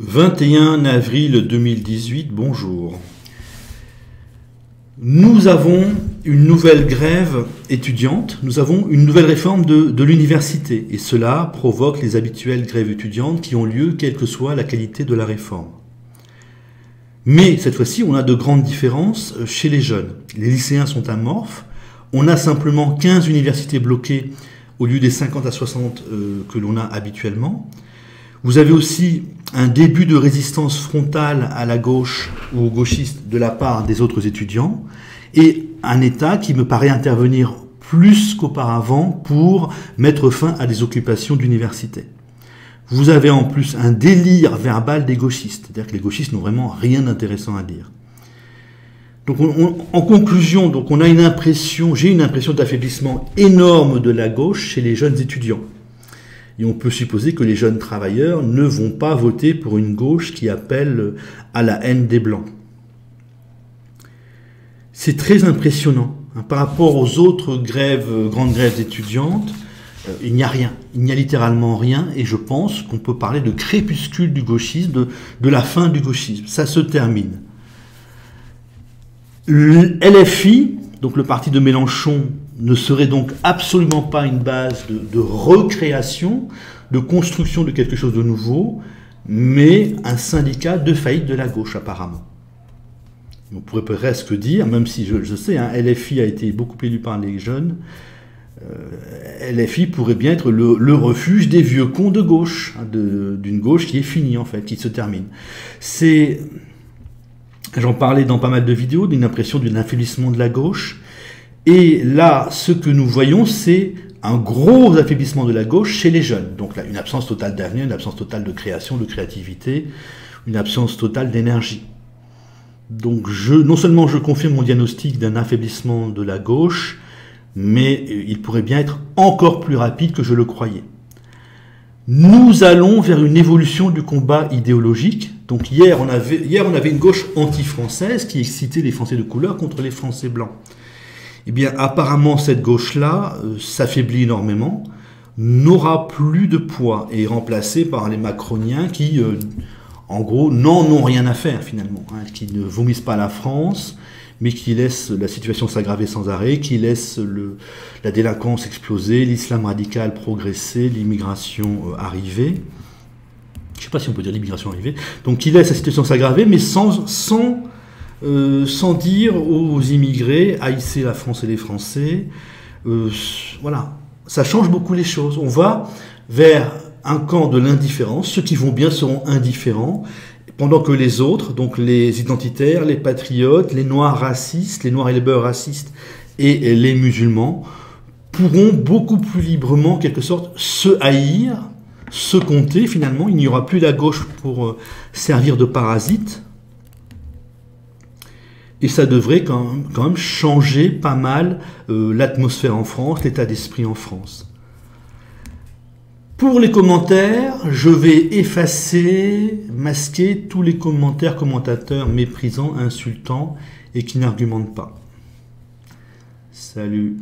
21 avril 2018, bonjour. Nous avons une nouvelle grève étudiante, nous avons une nouvelle réforme de l'université et cela provoque les habituelles grèves étudiantes qui ont lieu quelle que soit la qualité de la réforme. Mais cette fois-ci, on a de grandes différences chez les jeunes. Les lycéens sont amorphes, on a simplement 15 universités bloquées au lieu des 50 à 60 que l'on a habituellement. Vous avez aussi un début de résistance frontale à la gauche ou aux gauchistes de la part des autres étudiants et un État qui me paraît intervenir plus qu'auparavant pour mettre fin à des occupations d'université. Vous avez en plus un délire verbal des gauchistes, c'est-à-dire que les gauchistes n'ont vraiment rien d'intéressant à dire. Donc en conclusion, donc on a j'ai une impression d'affaiblissement énorme de la gauche chez les jeunes étudiants. Et on peut supposer que les jeunes travailleurs ne vont pas voter pour une gauche qui appelle à la haine des Blancs. C'est très impressionnant. Par rapport aux autres grandes grèves étudiantes, il n'y a rien. Il n'y a littéralement rien. Et je pense qu'on peut parler de crépuscule du gauchisme, de la fin du gauchisme. Ça se termine. Le LFI, donc le parti de Mélenchon, ne serait donc absolument pas une base de recréation, de construction de quelque chose de nouveau, mais un syndicat de faillite de la gauche apparemment. On pourrait presque dire, même si je sais, LFI a été beaucoup élu par les jeunes, LFI pourrait bien être le refuge des vieux cons de gauche, d'une gauche qui est finie en fait, qui se termine. J'en parlais dans pas mal de vidéos, d'une impression d'un affaiblissement de la gauche. Et là, ce que nous voyons, c'est un gros affaiblissement de la gauche chez les jeunes. Donc là, une absence totale d'avenir, une absence totale de création, de créativité, une absence totale d'énergie. Donc non seulement je confirme mon diagnostic d'un affaiblissement de la gauche, mais il pourrait bien être encore plus rapide que je le croyais. Nous allons vers une évolution du combat idéologique. Donc hier, on avait une gauche anti-française qui excitait les Français de couleur contre les Français blancs. Eh bien, apparemment, cette gauche-là s'affaiblit énormément, n'aura plus de poids et est remplacée par les macroniens qui, en gros, n'en ont rien à faire finalement, qui ne vomissent pas la France, mais qui laissent la situation s'aggraver sans arrêt, qui laissent la délinquance exploser, l'islam radical progresser, l'immigration arriver. Je ne sais pas si on peut dire l'immigration arriver. Donc, qui laissent la situation s'aggraver, mais sans dire aux immigrés, haïssez la France et les Français. Voilà, ça change beaucoup les choses. On va vers un camp de l'indifférence. Ceux qui vont bien seront indifférents, pendant que les autres, donc les identitaires, les patriotes, les noirs racistes, les noirs et les beurs racistes et les musulmans, pourront beaucoup plus librement, en quelque sorte, se haïr, se compter. Finalement, il n'y aura plus la gauche pour servir de parasite. Et ça devrait quand même changer pas mal l'atmosphère en France, l'état d'esprit en France. Pour les commentaires, je vais masquer tous les commentateurs méprisants, insultants et qui n'argumentent pas. Salut.